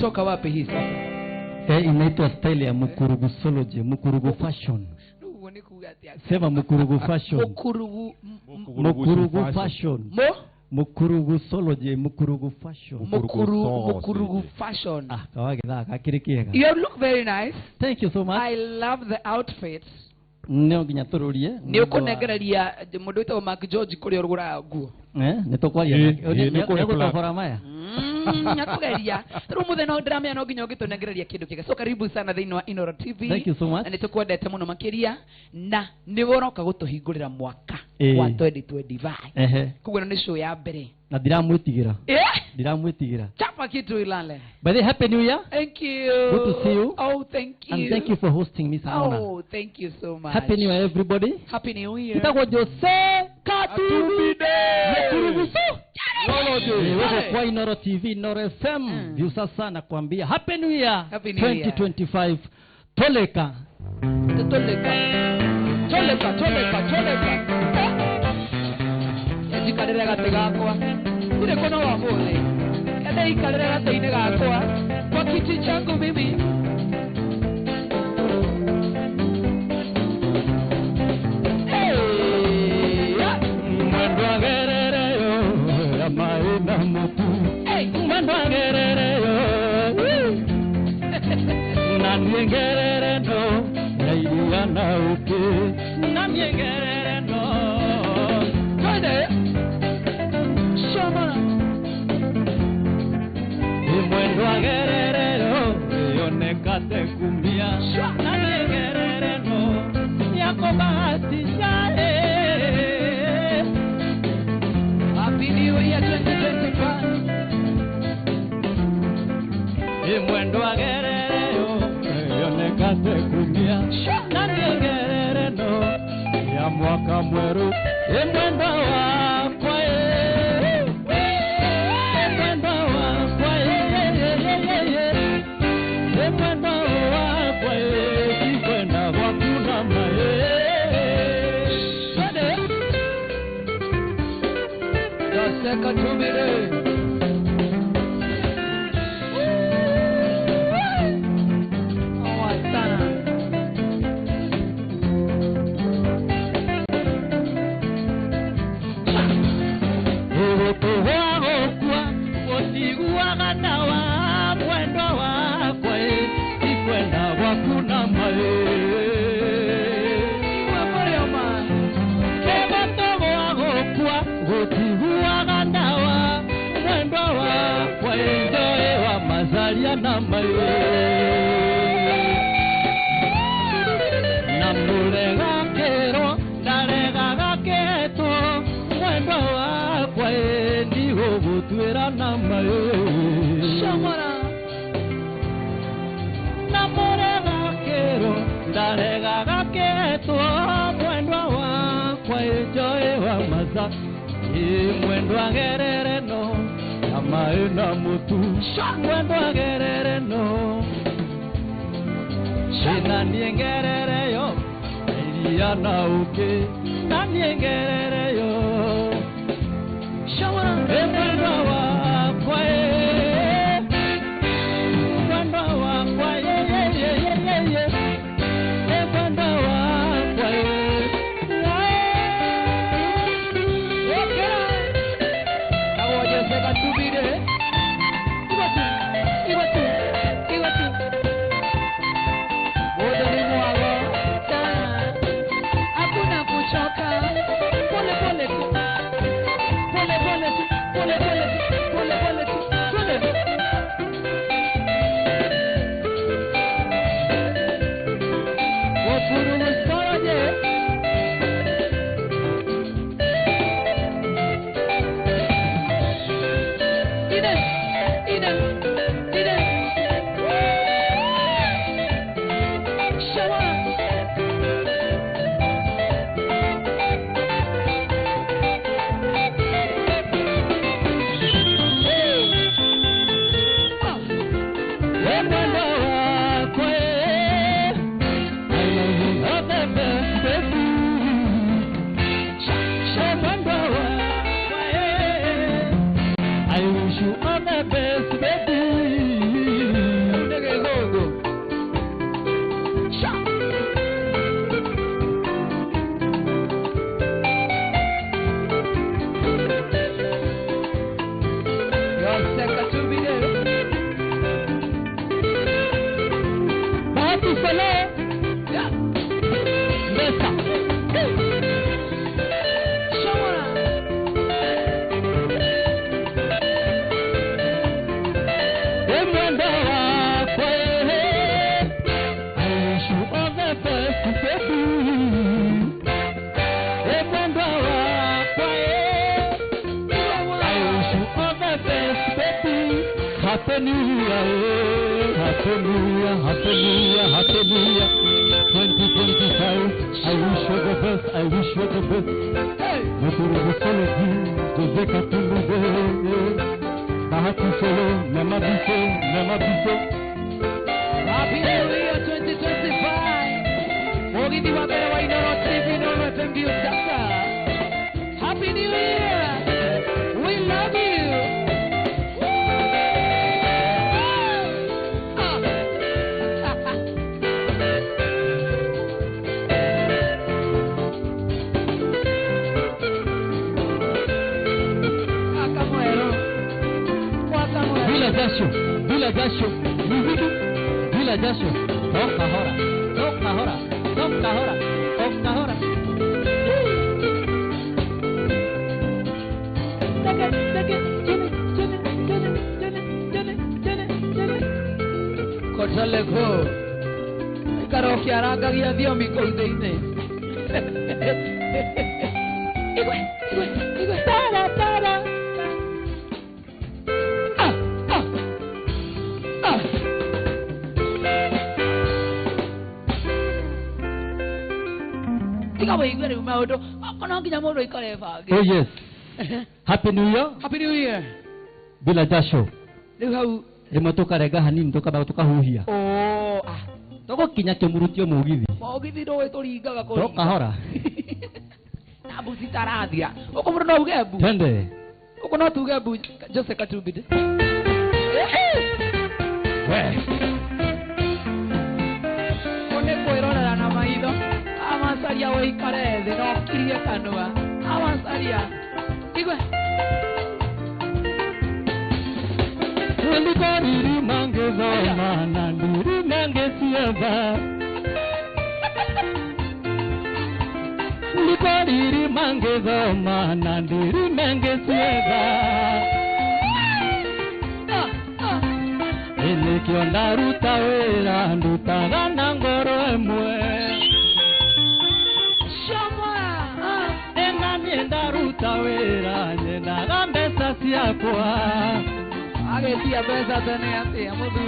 Toka wapi hii sasa? Inaitwa style ya Mukurugusology, Mukurugu fashion. Sema Mukurugu fashion. Mukurugu fashion. Mukurugusology, Mukurugu fashion. Mukurugu fashion. You look very nice. Thank you so much. I love the outfits. Neo ginyatururie. Neo kunegereria mundu witwa Mark George kuri orugura nguo. Nitokwaria. Niko tofora maya. Nyakugeria. Ru mutheno drama no ginyo gitunegereria kindu kiga. So karibu sana thini wa Inoro TV. Thank you so much. Nitukwendete muno makiria na niworoka gutuhingurira mwaka wa 2025. Kugwe ni show ya mbere. Na ndiramwitigira. Ndiramwitigira. Chapa kitu ilale. By the happy new year. Thank you. Good to see you. Oh, thank you. And thank you for hosting me, Saona. Oh, thank you so much. Happy new year, everybody. Happy new year. Kitako Jose Katubide. Mukurugusu. Wewe kwa Inoro TV, Inoro FM. Viusa sana kuambia Happy New Year 2025. Toleka. Ejikarira gate gakwa. Ire kono wa mole. Ende ikarira gate ine gakwa. Kwa kiti changu mimi. Namiengerere no, yailiana uke. Namiengerere no. Kade. Shama. Imwendo agerere no, yonekate kumbia. Namiengerere no, yako bahati jale. Happy New Year 2025. Imwendo agerere yonekate kumia. Namiengerere no, ya mwaka mweru. Imwendo wakwa Imwendo wakwa Imwendo wakwa Kikwenda wakuna mae. Sade. Yoseka tumire. Namulega kero, nalega gaketo, mwendo wakwa ndiho gutwira namayo. Shamara. Namulega kero, nalega gaketo, mwendo wakwa joe wa maza. Mwendo agerere no, namayo na mutu. Mwendo agerere no. Naniengerere yo, eliana uke. Naniengerere yo, shawara. Mwendo wakwa mwendo wakwa mwendo wakwa Awajezeka tubire. Iwatu. Hakuna kuchoka. Pole pole tu. solo. Besa. Hallelujah, hallelujah, hallelujah. 2025, I wish you the best, I wish you the best. Muturu solo di, Joseka tumude. Bahati solo, nema biso. Happy New Year 2025. Mogi di wabere wa Inoro TV, Inoro FM View Sasa. Happy New Year. We love you. Bila jasho, bila jasho. Toka hora. Kotale ko. Karo kiaraga gia dio mi koldeine. Igwe. Tara. Oh yes. Happy New Year. Happy New Year. Bila jasho. Leo limetoka rega hanini toka huhia. Oh, toko kinya kemurutio mugithi. Mugithi do etoringaga ko. Toka hora. Na buzi taradia. Uko murno ugebu. Tende. Uko no tugebu Jose Katubide. Kone koirora na maido. Avanzaria we ikarede no kirie kanwa. Avanzaria. Igwe. Ndiri mange zoma na ndiri mange siaba. Ndiri mange zoma na ndiri mange siaba. Ele kionda ruta wera nduta gana ngoro emwe. Nienda ruta wera nyenda gambesa siakwa. Agetia pesa tene atia mudu.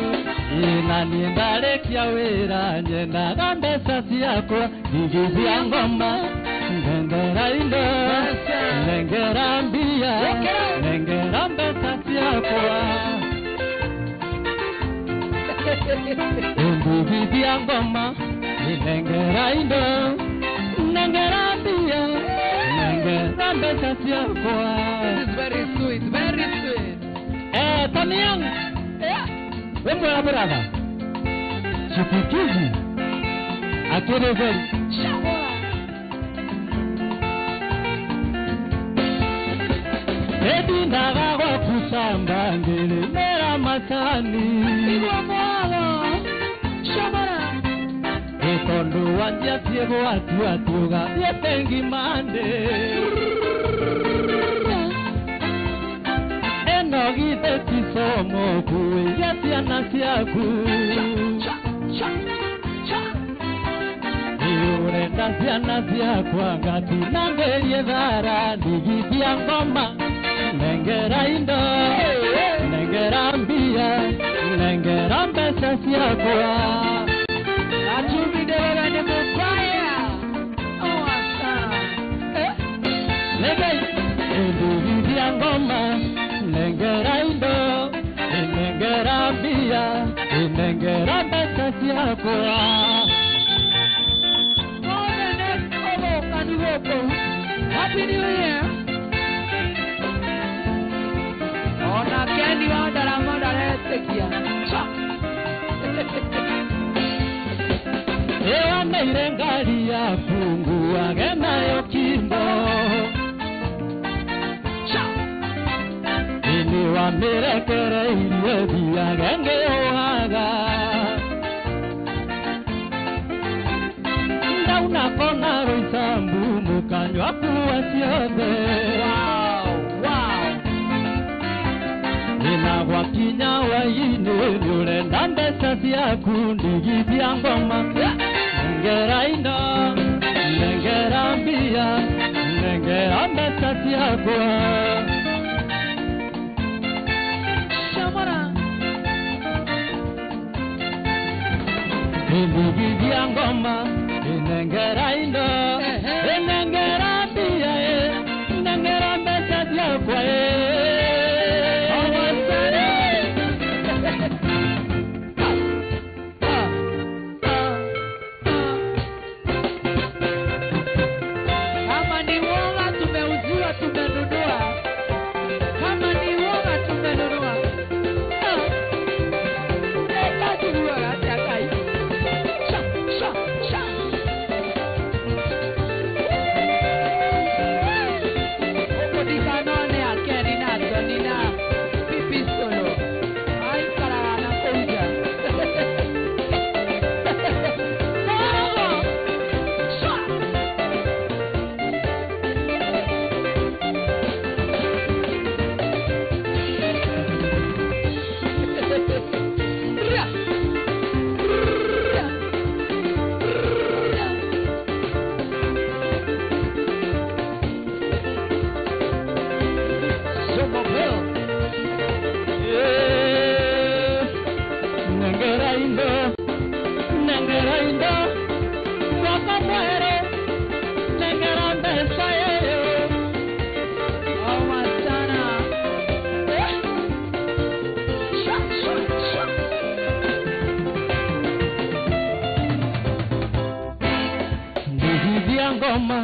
Ina nienda rekia wera nyenda gambesa siakwa. Nigizia ngoma ngengera indo ngengera mbia ngengera mbesa siakwa. Nigizia ngoma ngengera indo ngengera mbia. This is very sweet, very sweet. Taniang. Wembo la brava. Chipukizi. Akere vel. Edi nagawa kusamba ngere mera matani. Igwa mwala. Shabara. Etondo wandia tiego atuga. Yepengi mande. Nogite tisomo kuwe yatiana siaku. Iurenda siana siaku angati nangerie dhara. Nigibia ngoma nengera indo nengera mbia nengera mbesa siaku. Atubide wala ni mubaya. Oh asana. Negei nigibia ngoma nengera indo, nengera mbia, nengera mbesa siakwa. Happy New Year. Ona kendi wandara mandara tekia. Ewa meirengari ya fungu agena yo kimbo. Wa mirekere ilie dia genge oaga. kuwa siothe. Ina wakinya waine nyurenda mbeca ciaku ndigithia ngoma. Nengera indo, nengera mbia, nengera mbeca ciakwa. Ndigithia ngoma, nengera indo, nengera mbia, nengera mbeca ciakwa. Ngoma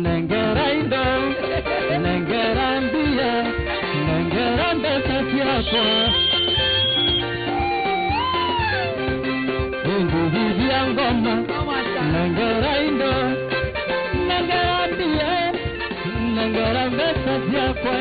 nengera indo nengera mbia nengera mbeca ciakwa ndigithia ngoma nengera indo nengera mbia nengera mbeca ciakwa.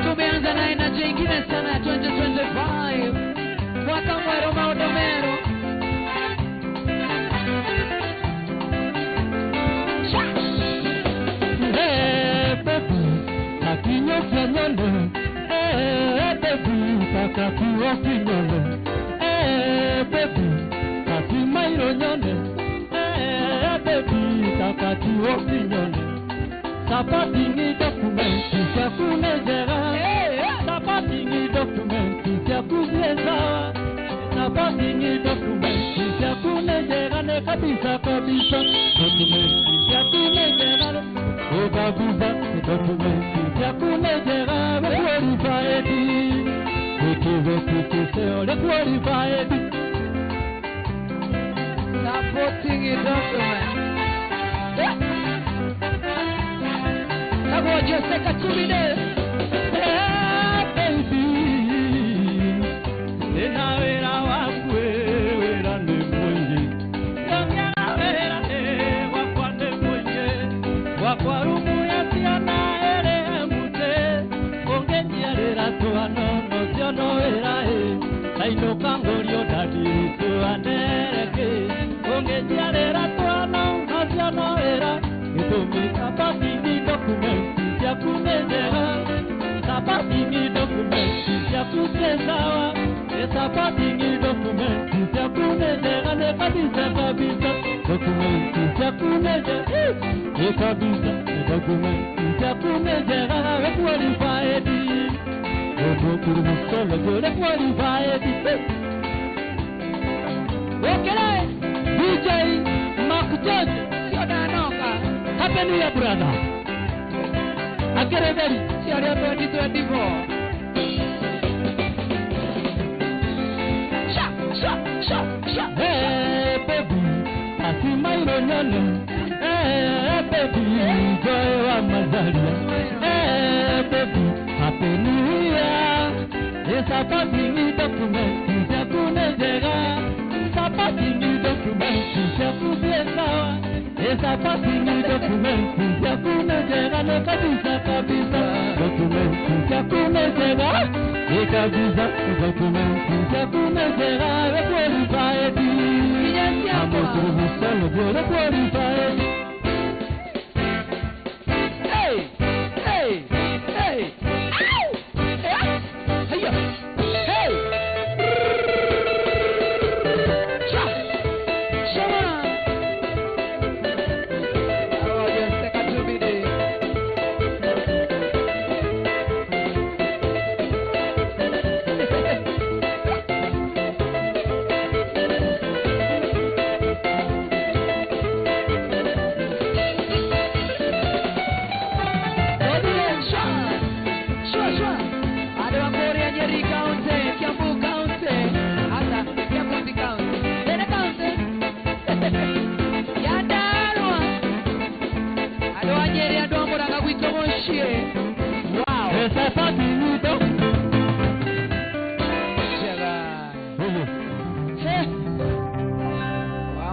Tumeanza na energy ingine sana 2025 mwaka mwero maudomero. Baby, akinyo kinyone. Baby, takakuwa kinyone. Baby, kakimairo nyone. Baby, takakuwa kinyone. Sapatini dokumenti chakunejera. Sapatini dokumenti chakuneza. Sapatini dokumenti chakunejera ne kabisa kabisa. Dokumenti chakunejera. Obaguza dokumenti chakunejera. Requalifiedi. Ekivetikiseo requalifiedi. Supporting document. Agora eu sei que tu me deu. Baby, na vera wakwe vera ne moye. Na vera ne wakwa ne moye. Wakwa rumu ya tiana ere mute. Ongenya era tuano no siono era e. Aino kangorio dadi tuanereke. Ongenya era tuano no siono era. Itumi kapati dokumenti chakunezera. Sapatini dokumenti chakunezawa. Sapatini dokumenti chakunezera ne kabisa kabisa. Dokumenti chakunezera. Kabisa dokumenti chakunezera. Requalifiedi. Dokuru solo requalifiedi. Okay, DJ Mark George. Happy New Year, brother. I get it ready. See you 2024. Hey, baby, baby, joy wa mazalia. Baby, happy new year. Sapati ni dokumenti ya kunezega. Sapati ni dokumenti ya kuzesawa. Sapati ni dokumenti ya kunezega. No kabisa kabisa. Dokumenti ya kunezega. Kabisa dokumenti ya kunezega. Requalified. Amo tudo solo de requalified. Hey, hey, hey.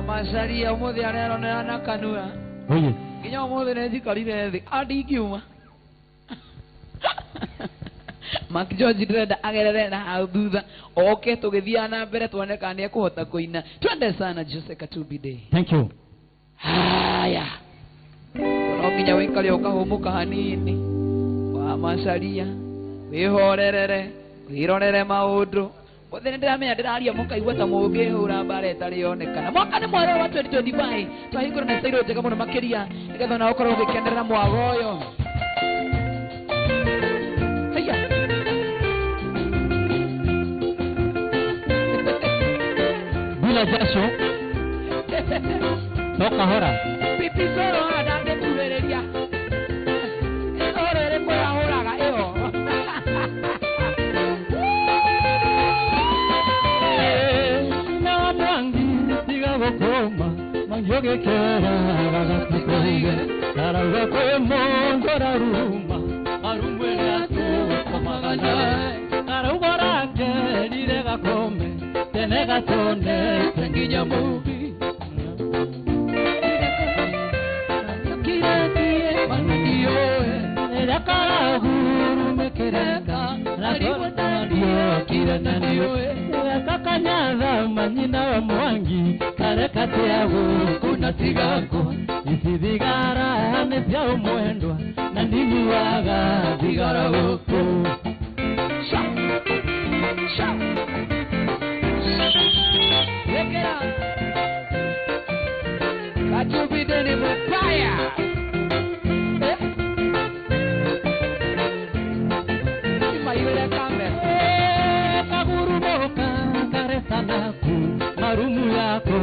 Masaria umothe areronera na kanua. Oye. Kinya umothe nethikarire thi adingiuma. Mark George ndĩrenda agerere na hau thutha oke tũgĩthia na mbere tuone kana nĩ ekũhota kũina. Twende sana Jose Katubide. Thank you. Haya. No nginya wĩkare ũkahũmũka hanini. Wa Masaria wĩhorerere wĩrorere maũndũ. Wothe ndĩramenya ndĩraria mũkaigua ta mũngĩhũra mbara ĩtarĩ yonekana. Mwaka nĩ mwega wa 2025 twahingũra na stailo njega mũno makĩria nĩgetha na ũkorwo ũgĩkenerera mwaga ũyũ. Haya. Bila jasho toka hora pipi soro ndangĩtuĩrĩria orere kũrahũraga ĩyo. Koma manjoge kera gagakukoige Karauga kwe mondora ruma Arumwe nato komagana Karauga rake nire gakome Tene gatone tenginya mubi Kiretie manunioe Nere karahuru mekereka Nakora tanio kirenanioe Kakanyada manyina wa mwangi Karekate yago kuna tigako Isidigara nepya umwendwa Na nini waga digara woko Sha Sha Lekera Katubide ni mupaya Imayule kambe Kaguru boka marumu yako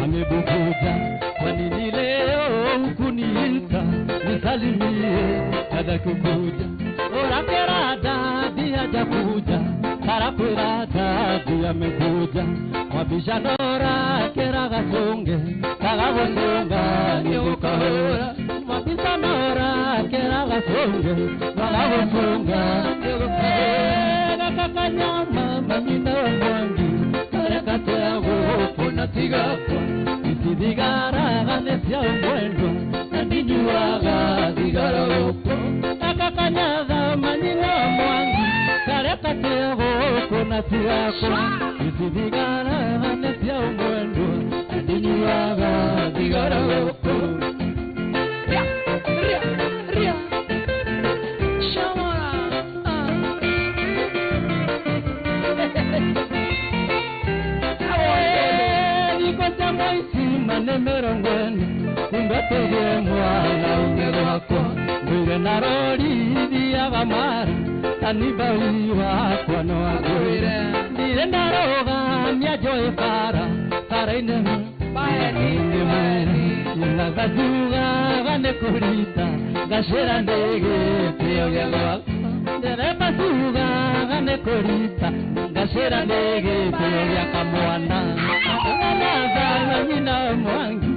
amebukuja. Kwa nini leo hukuniita nisalimie kada kukuja? Orakera dadi hajakuja, karakwera dadi amekuja. Mabishanora kera gasonge, kagabosonga niyokahora. Mabishanora kera gasonge, kagabosonga niyokahora. Kakanyama manyina wa mwangi Karekate yago kuna tigakwa Isidigara ganesya umwendwa Na ninyuaga digara woko Kakanyada manyina wa mwangi Karekate yago kuna tigakwa Isidigara ganesya umwendwa Na ninyuaga digara woko Ria, ria, ria Nemero ngwene Kumbategye mwana umero hako Mwire narori diyaga mara Tanibali wakwa no agwire Ndire naroga miajoe para Para inemu Baeni Nagazuga gane kurita Gashera ndege Peo yaga Ndere basuga gane kurita Gashera ndege Peo yaga mwana Nagaza nyina mwangi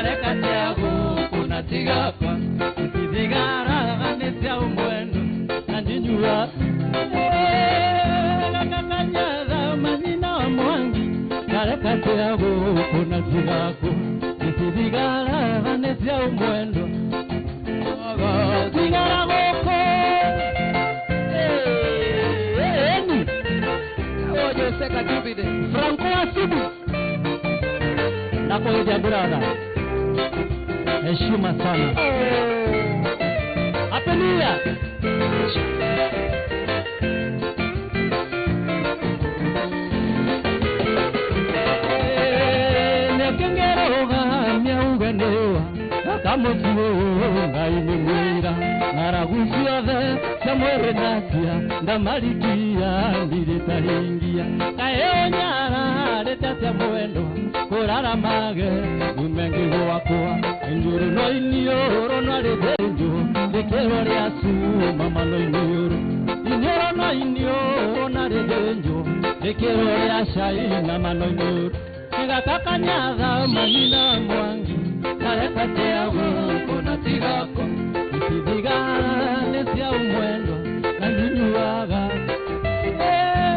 karekateago kuna tigakwa isidigara nesia umwendo nandinyua kakanyadha manina wa mwangi karekateago kuna tigakwa isidigara nesia umwendo tigara goko Ojo seka tubide Franco Asibu Nakoja brada heshima sana Apelia Nekengeroga miauganewa Nakamotiwo ngainimwira Naragusiothe Samuere nasia Ndamalikia Ndiretahingia Kaeonyara Retatia mwendo Kurara mage Umengi wakua Njuru no inioro no redenjo Lekero riasu Mama no inioro Inioro no inioro no redenjo Lekero riashai Mama no inioro Kikakakanyadha manina mwangi Karekateago kuna tigako Isidigara nesia umwendo Nandinyuaga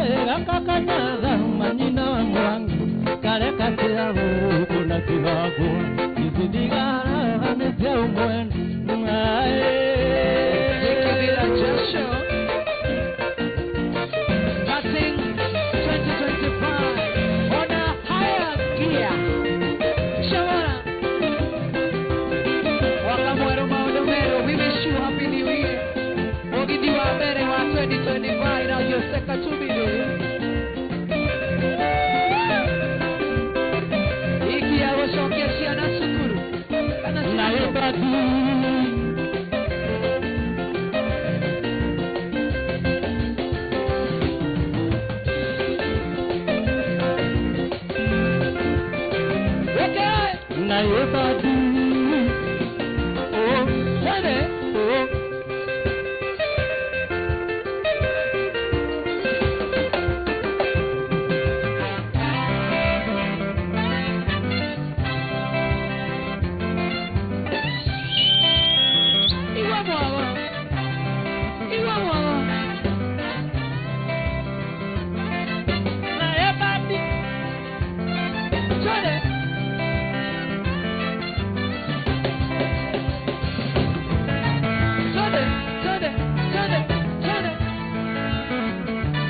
Kikakakanyadha manina mwangi Karekateago kuna tigako Isidigara nesia umwendo Ikibira Jasho Cutting 2025 on a higher gear Shawara Wakamwero Maudomero we wish you happy new year Ogidi wa mbere wa 2025 na Joseka Tubide Iki ya washokesia na sukuru Na yobadu Na yobadu Oh, Sade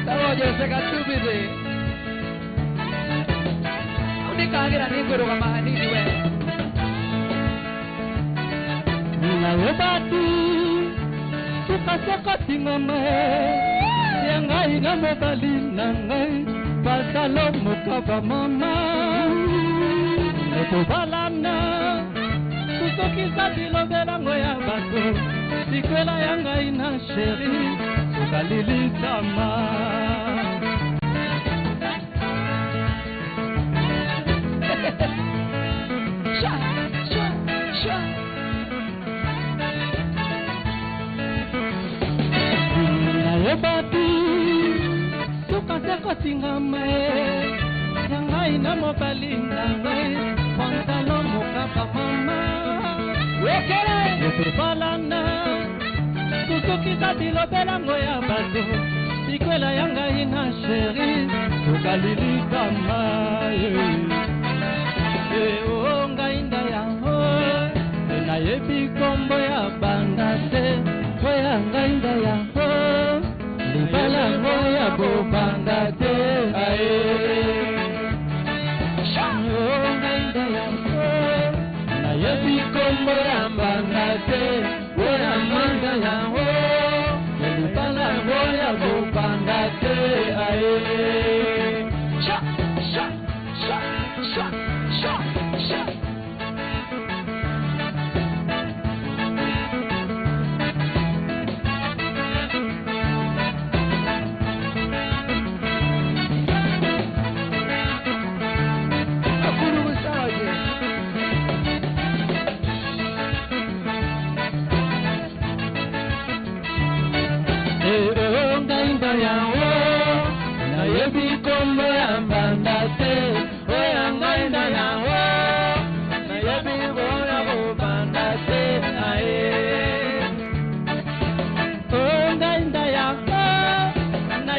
oh Joseka Tubide Unikagira ningoro kama nini wewe Na yobadu Sukasaka tingame Yangai game bali nangai Pasalo mukaba mama Nekobalana Susokisa dilobela ngoya bako Sikwela yangai na sheri Sukalili sama Ebati Sukaseko tingame Yangai na mobali nangai Pantalo mukapa mama Wekere Netubalana Susukisa dilobela ngoya bato Sikwela yangai na sheri Sukalili kama O ngainda yango Na yebi kombo ya bandate Oya ngainda yango Libala ngoya bobandate O ngainda yango Na yebi kombo ya bandate Oya ngainda yango Libala ngoya bobandate Sha sha sha sha sha sha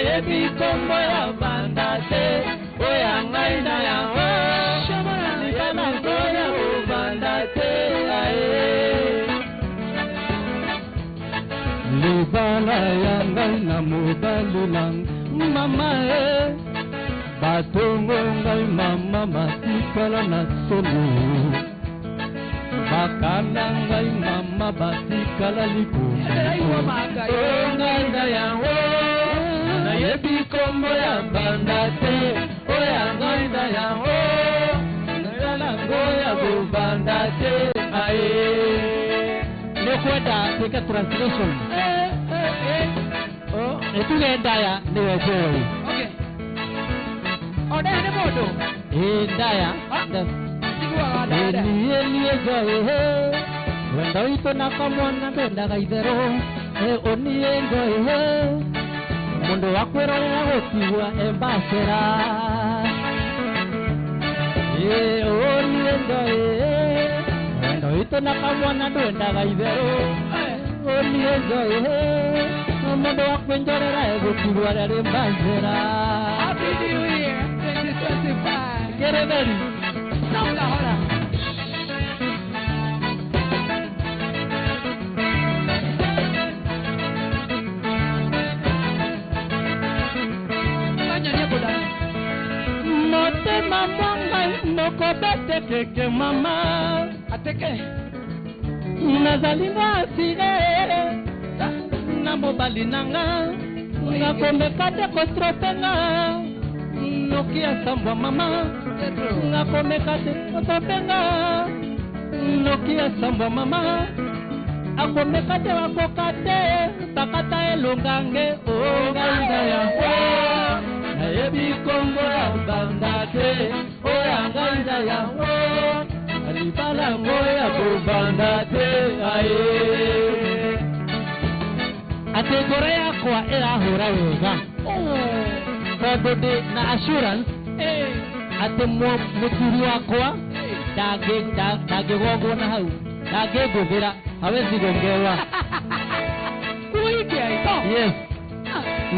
ye bikombo ya bandate oya ngai na yango libala ngoya bandate libala ya ngai na mobali lang mama batongo ngai mama batikala na solo bakala ngai mama batikala likombo ngai na yango na yebi kombo ya bandate oya ngai na yango nala ngoya bandate nekwenda teka translation etugenda ya niwe boy okay ode ne bodo ndaya wenda ito nakamwana benda gaithero oniengo mundu wakwerorera gutigwa embacera oniengo wenda ito nakamwana benda gaithero oniengo mundu wakwenjorera gutigwa embacera. Happy New Year 2025. Get it ready. Hold on. Mote mama noko bete keke mama ateke nazali na sire na mobali nanga ngakomeka te kostropenga nokia sambwa mama ngakomeka te kotopenga nokia sambwa mama akomeka te wakoka te takata elongange oganda ya na yebi kongo ya bandate oya nganda ya alibala ngoya bandate ate korea kwa era hora wega kodode na assurance ate muturu wakwa dage gogo na hau dage govera hawezi gongewa kuike aito yes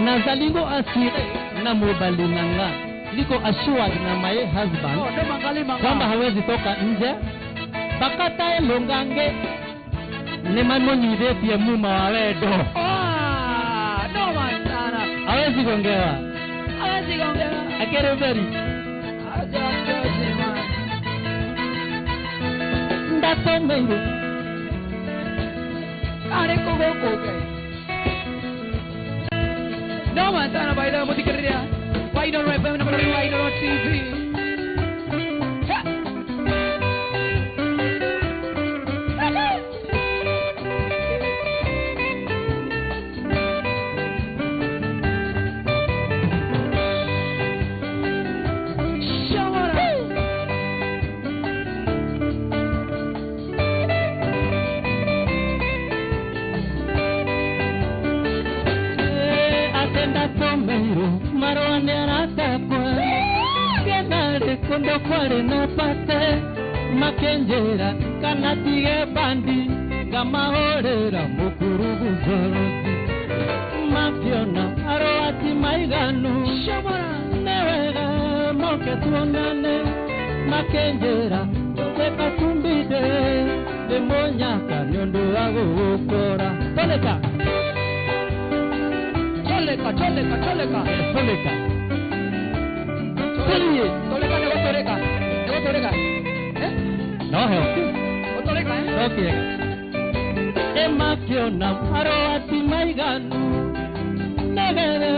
nazalingo asire na mobali nanga liko assured na my husband kwamba hawezi toka nje bakata elongange ne manonyize pia muma wa wedo no masana hawezi gongewa akere very ndatomero are kogokoke no masana baila mutikiria baila no FM number baila no TV kondo kware no pate makenjera kanatige bandi gamahorera mukuru buzoroti mafiona aroati maiganu shamara newega moke tuonane makenjera teka tumbide demonya kanyondo ago ukora toleka no help okay emakiona aroati maiganu negere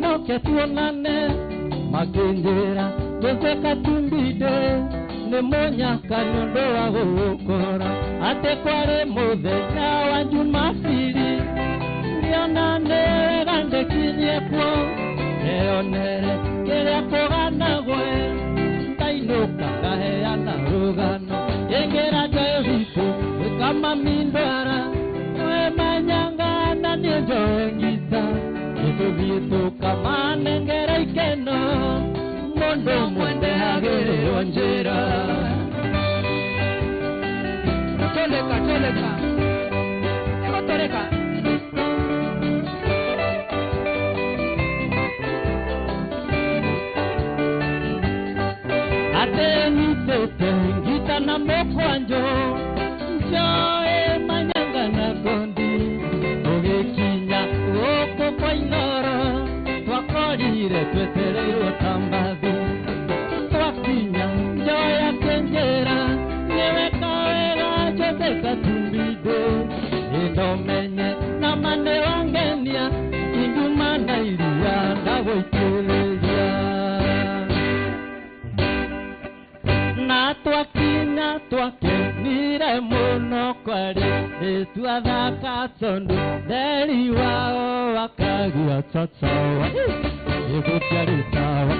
moke tuonane makenjera teka tumbide demonya kanyondo ago ukora ate kware muthenya wa Jumapili nionane gande kinyekwo eonere kere kogana gwe tainuka kaheana rugano yengera joyito kama mindwara manyanga na nijoengita ito kama nengera ikeno mondo mwende hagere onjera toleka ateni tete ngita na mokwanjo njoe manyanga na gondi ogekinya oko kwa inoro twakorire twetereirwo tambathi twakinya njoe akenjera nyewe kawega jose katumbide indomenye na mane wangenia inguma na iria ndagoiteleria na twakinya twakenire muno kwari nitwathaka tondu theri wao wakagia tatawa igutiaritawa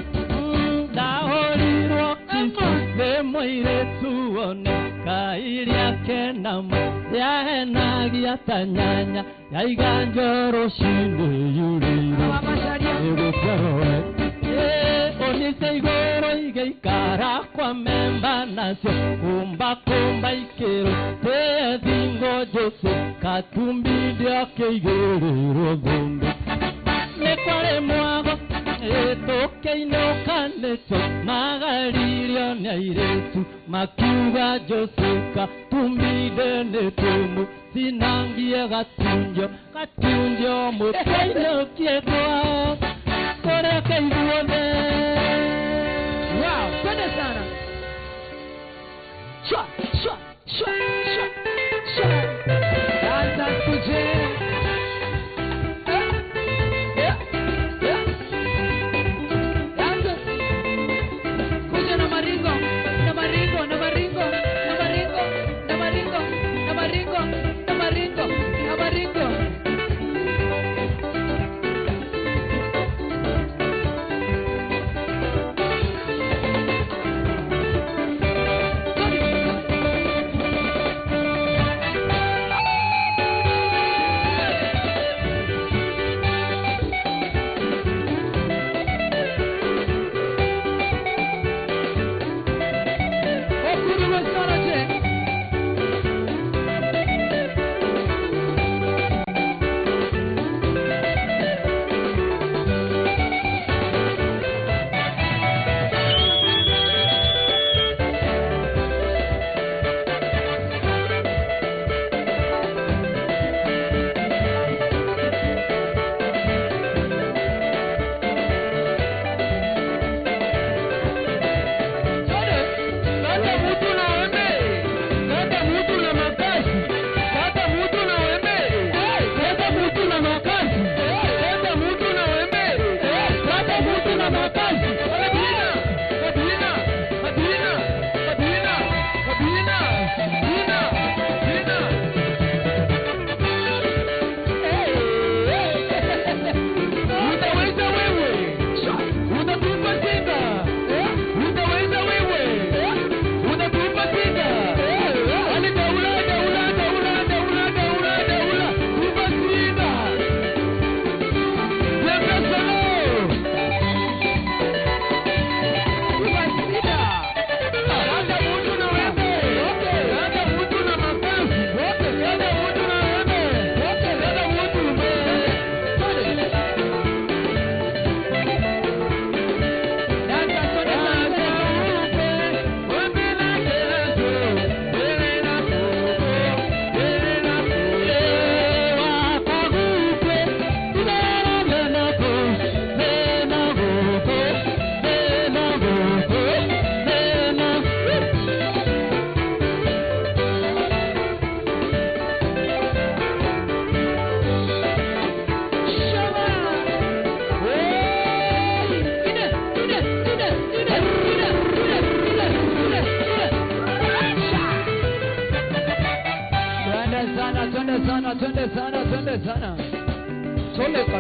ndahorirwo kisi mwiretu oneka iria kenama yahenagia tanyanya yaiganjoro shinde yuriro igutiaroe onise igoro igeikara kwa memba nasio kumba ikero tethingo jose katumbidia keigerero thundu nekware mwago etokeinokaneto magaririo nyairetu makiuga jose katumbide netumu sinangie gatunjo mutwaino kiekwa kore keiruone. Wow, twende sana. Shwa. Danza kuje. Danza. Kuje na maringo. twende sana. Toleka.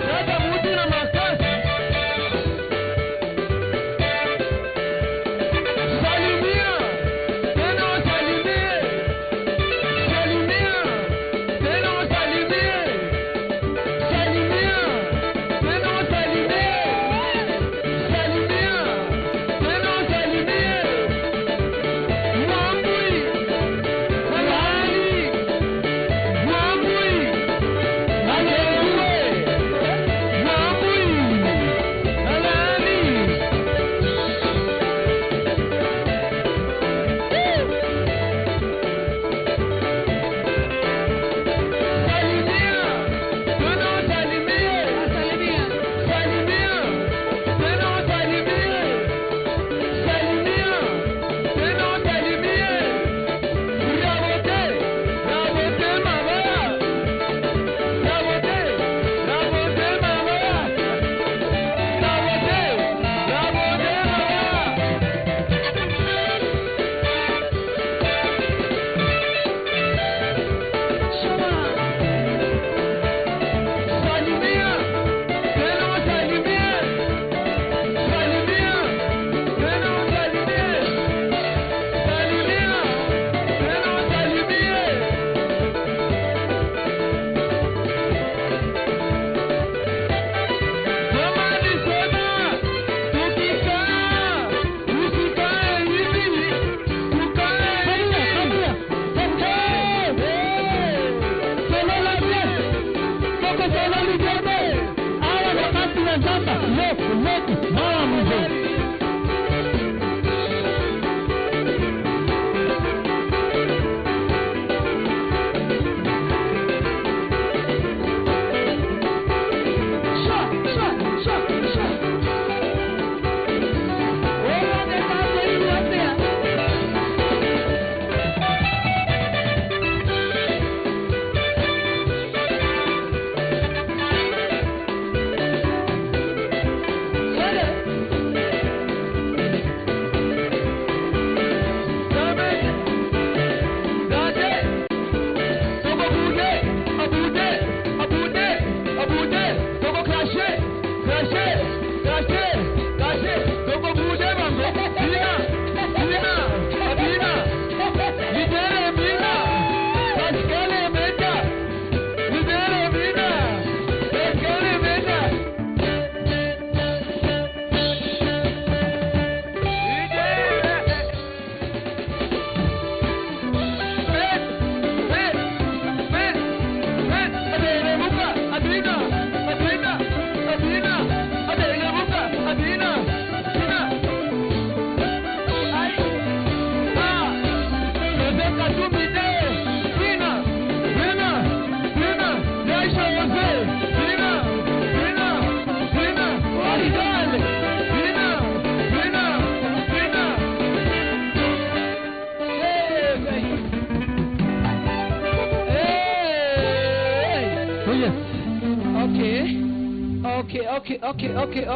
Kata mutu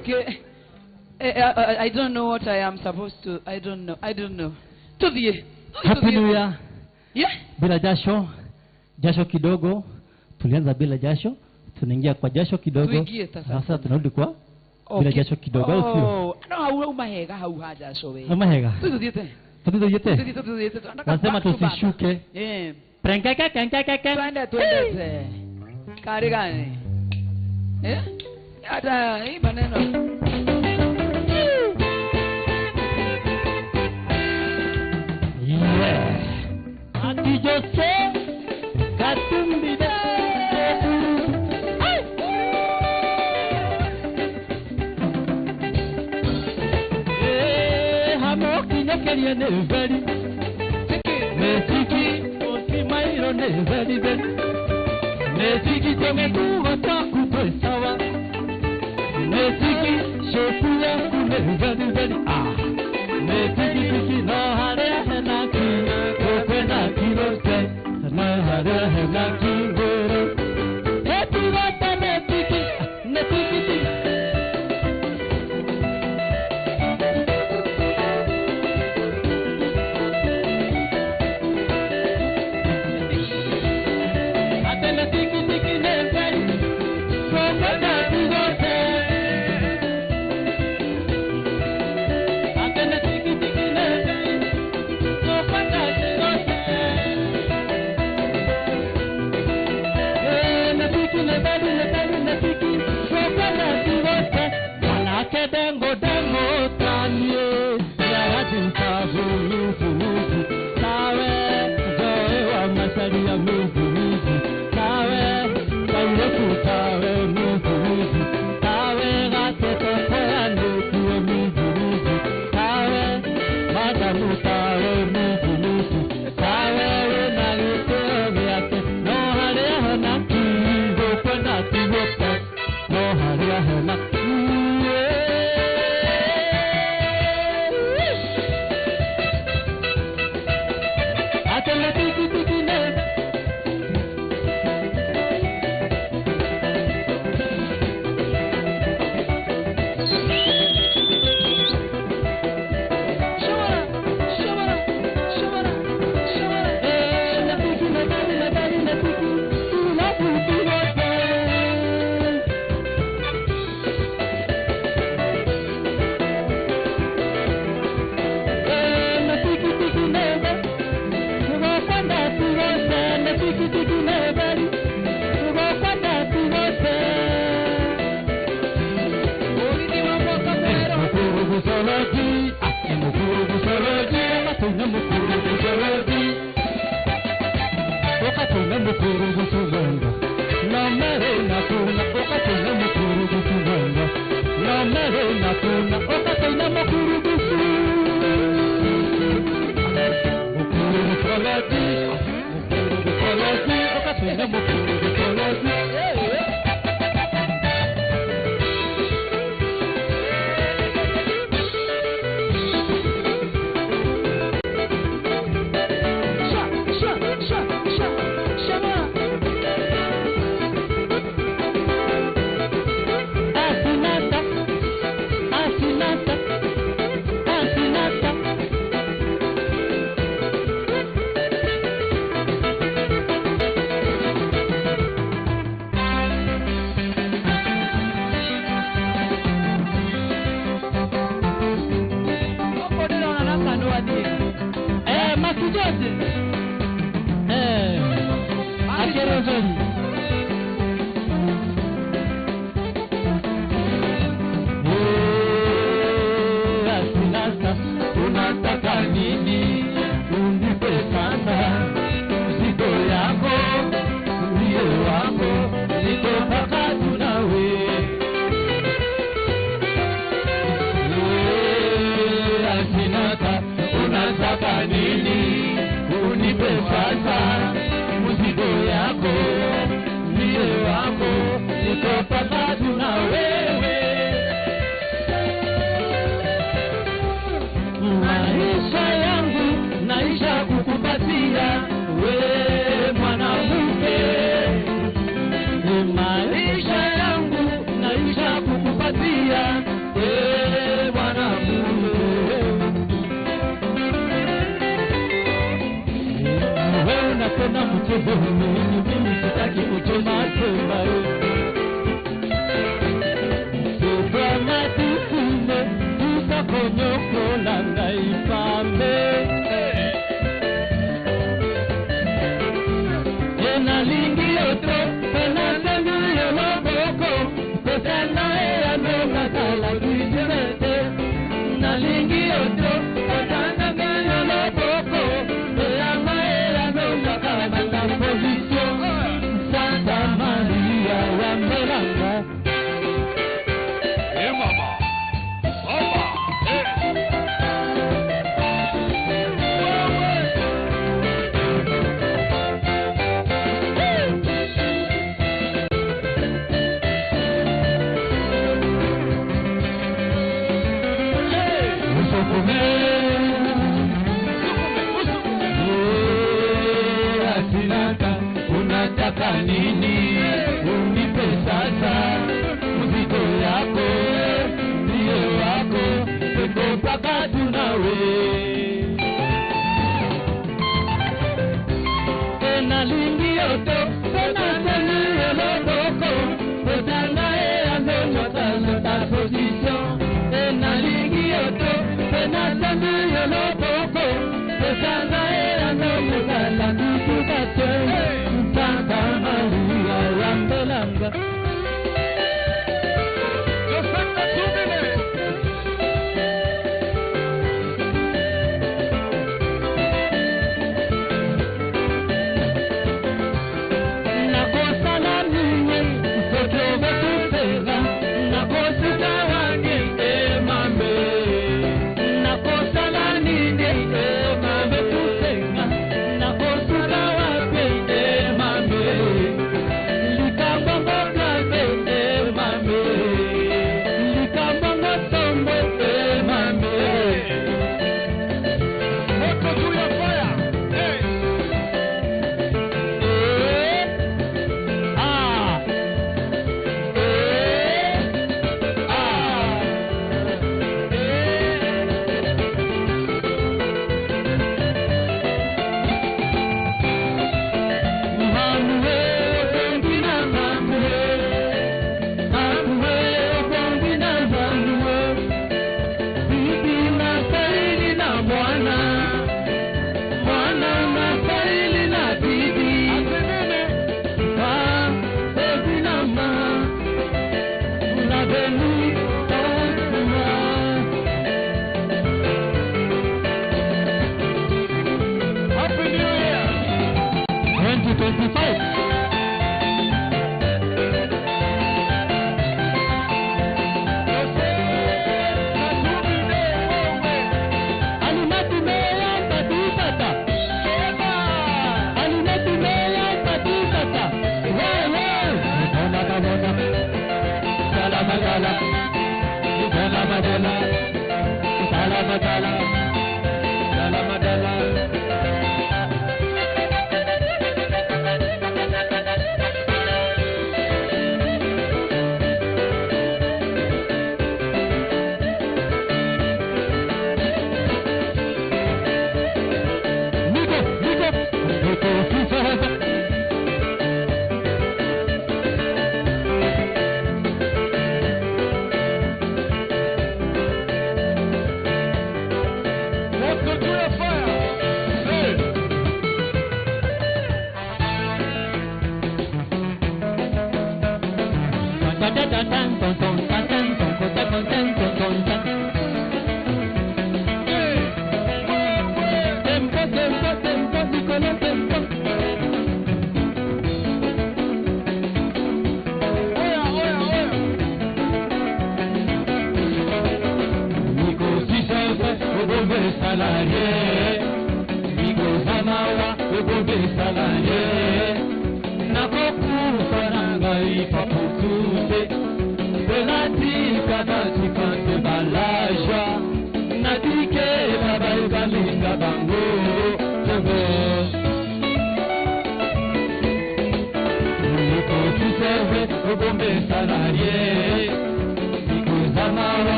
Okay. I don't know what I am supposed to. I don't know. Happy New Year. Yeah. Bila jasho kidogo. Tulianza bila jasho, tunaingia kwa jasho kidogo. Sasa tunarudi kwa bila jasho kidogo. Oh, no, umahega haja so we. Umahega. Tudiete. Nasema tusishuke. Prenkaka. Twende. Kari gani? Hata hii maneno. Ati Jose Katumbida. Hamoki nyokeria neveri. Mesiki osimairo neveri. Mesiki tumekuwa takutoe sawa. Mesiki shokuya kuneveri. Mesiki no hare henaki. Okwena kirote. No hare henaki goro. Eti wata mesiki. No na kuna okataina makurubusu mukuru kolati okataina mukuru kolati unataka nini unipe sana mzigo yako ndio wako niko pakatu nawe asinata unataka nini unipe sasa mzigo yako ndio wako niko pakatu na wewe maisha yangu naisha kukupatia wewe mwanamke maisha yangu naisha kukupatia wewe mwanamke wewe unapenda mchezo mimi sitaki kucheza tena Sobama tukume konyoko na naifame ena lingi otro ena sengi yoloboko pesana ea no katala kuisimete na lingi otro pesana sengi yoloboko pesana ea no katala posición Santa María wa Melanga mama unataka nini unipe sasa mzigo yako ndio wako niko pakatu nawe tena lingioto tena tena loboko tena ea no ta position tena lingioto tena tena loboko tena ea no ta position Santa Maria wa Melanga nakosa na ninye mtoto wetu nakosa wange mame nakosa na ninye mame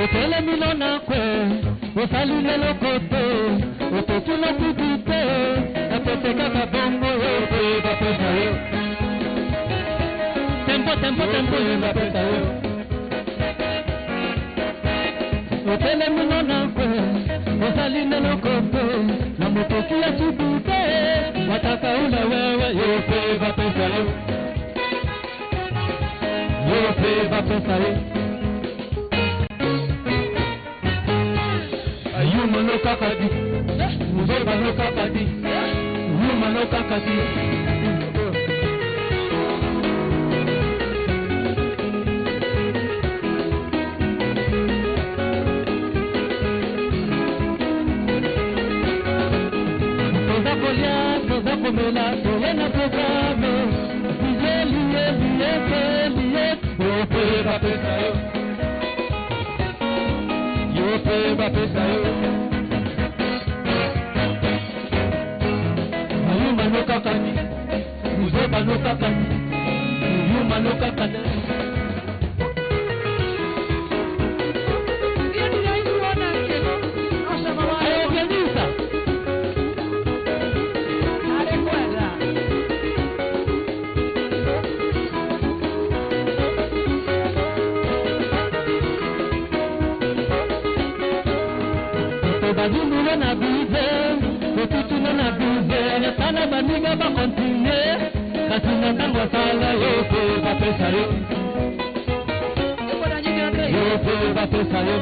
Otele milona kwe, osalile lokote, ototulo kukute, apete kaka bongo yote, bapeta yo. Tempo, tempo, tempo, bapeta yo. Otele milona kwe, osalile lokote, na motoki ya chukute, wataka ula wewe, yote bapeta yo. Yote bapeta yo. Yuma no kakati, Muzoba no kakati, Yuma no kakati. Toda kolia, toda komela, toda na programe, liye, ope va pesayo, yope va pesayo. No kakani, Muzoba no kakani, Yuma no kakani. Na bize, otutu na bize, sana baniga ba continue, kasina tango sala yope ba pesa yo. Yope ba pesa yo.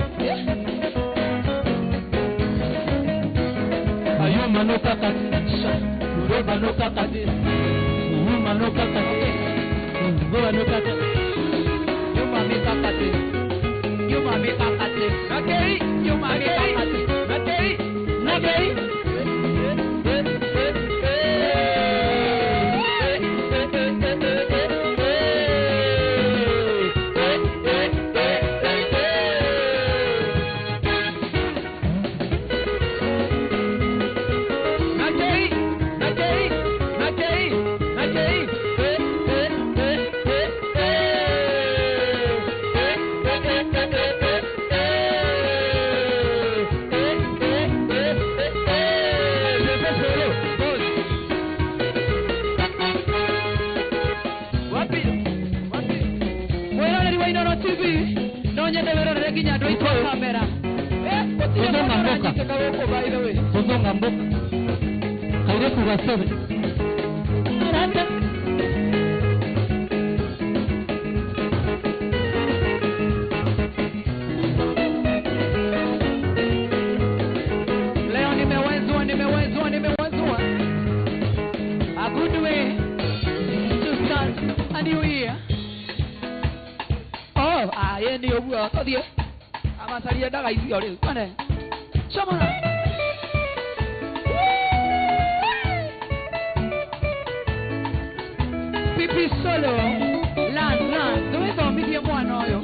Ayuma no kakati, Uroba no kakati, Yuma no kakati, Uroba no kakati, Yuma me kakati, Yuma me kakati, okay, Yuma me kakati. Nagay huko by the way. Kuzonga mboka. Kaire kugasebe. Rata. Leo nimewezwa. A good way to start a new year. Oh, yeye ndio bwa. Todie. Amasalia daga hizi ole. Kwani? Chama. Pipi solo. Lan. Dove sto mi dia mwana oyo?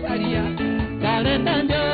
Maria. Kalenda ndio